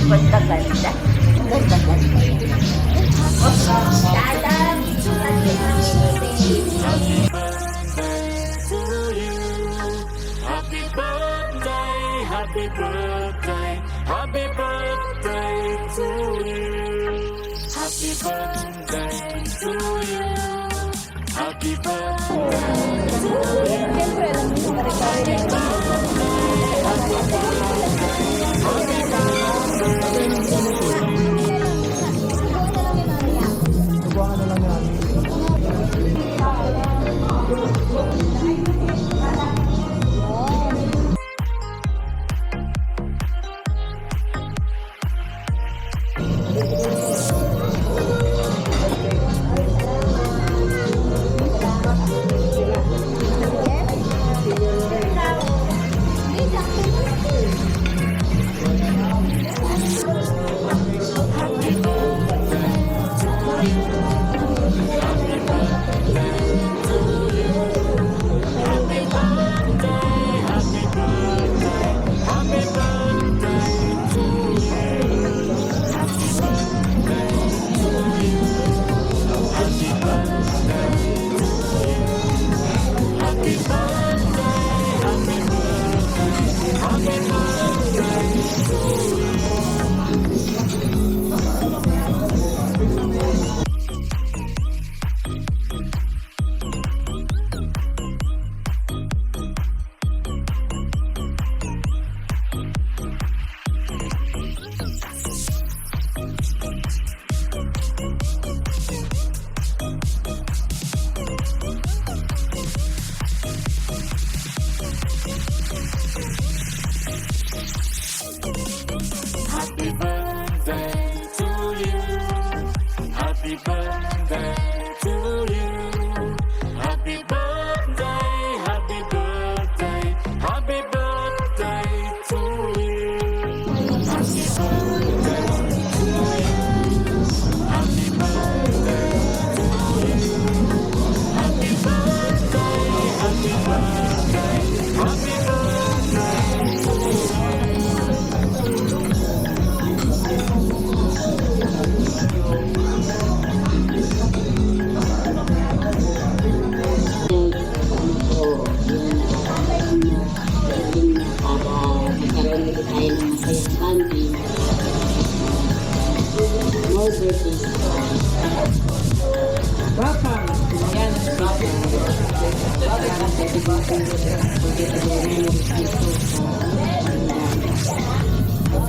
Ganda-ganda. Ganda-ganda. Dalang. Happy birthday, happy birthday, happy birthday to you. Happy birthday to you. Happy birthday to you. Siyempre, alam mo yung marikari. Subukan na lang yan. Happy birthday to you. Happy birthday to you. Happy birthday, happy birthday, happy birthday to you. Happy birthday to you. Happy birthday to you. Happy birthday, happy birthday, happy birthday to you. Welcome. Ayan,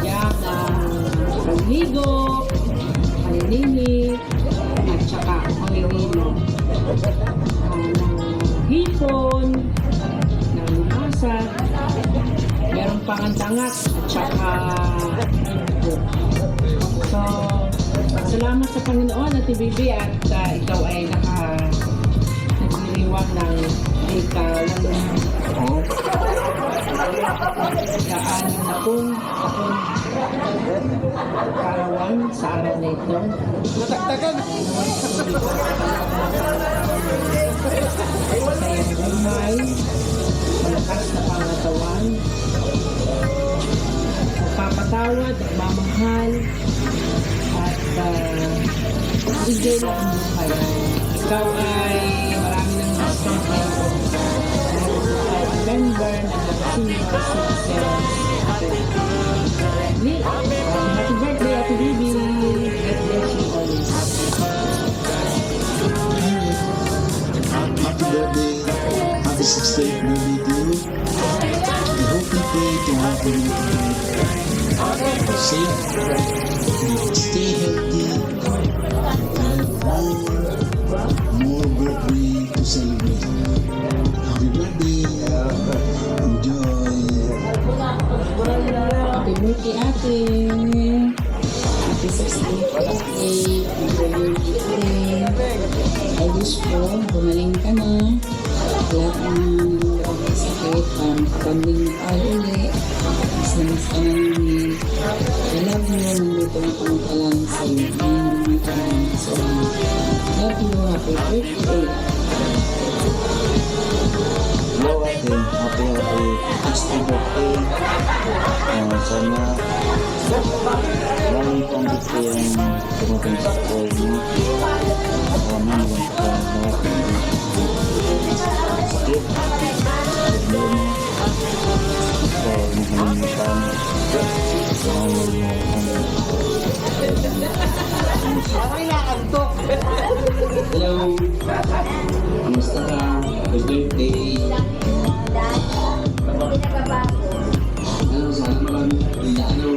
yan ang pagligo, paniningit, at saka pangihilo ng hipon, ng lumasad, merong pangandangat, at saka so, salamat sa Panginoon at Bibi at ikaw ay nagdiriwang ng ika-anim na pong karawan sa araw na ito. Natagtagan! Masayang buhay, malakas na pangatawan, magpapatawad, mamahal, at enjoy lang ang buhay. Ikaw ay marami ng gusto ngayon. Member ng senior citizens. Happy birthday, Happy Bibi. God bless you always. Happy birthday, happy 60th birthday to you. We hope and pray to have you safe, stay healthy, and more birthday to celebrate. Happy birthday, enjoy. Happy birthday, ate. Happy 60th birthday. Happy birthday, ate. I wish ko, gumaling ka na. Lahat ng sakit, makapagling tayo ulit. Mas ka na namin. I love you, nandito na kami ka lang sa'yo. Ngayon naman ka lang sa'yo. Love you, happy birthday. Hello ate, happy 60th birthday. Sana po yung dumating sa school mo. Kami naman sa lahat ng sakit, problema. So, nahalang mo kami. Nahalang mo kami. Hello! Kamusta ka? Happy birthday! Ano, sana marami ano.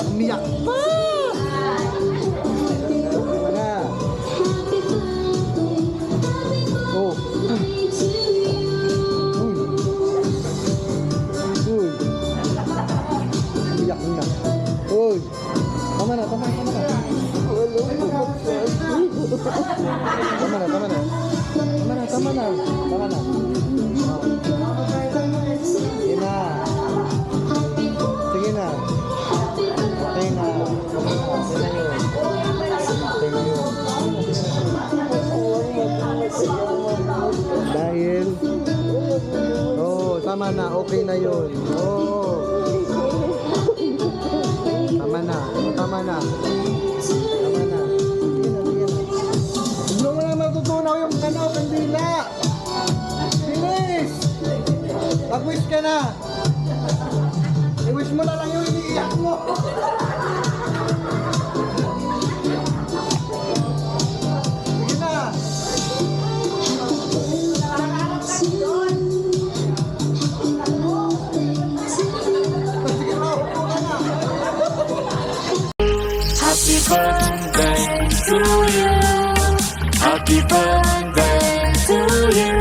Umiyak pa! Wala. Oh. Uy. Umiyak na. Uy. Tama na. Tama na. Sige na. Sige na. Okay na. Okay na yun. Dahil tama na. Okay na yun. Tama na. Tama na. Hindi mo na matutunaw yung kandila. Bilis! Mag-wish ka na. I-wish mo na lang yung iniiyak mo. Sige na. Sige na, upo ka na. Happy birthday to you. Happy birthday to you.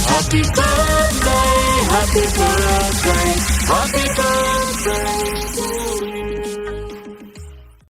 Happy birthday, happy birthday, happy birthday to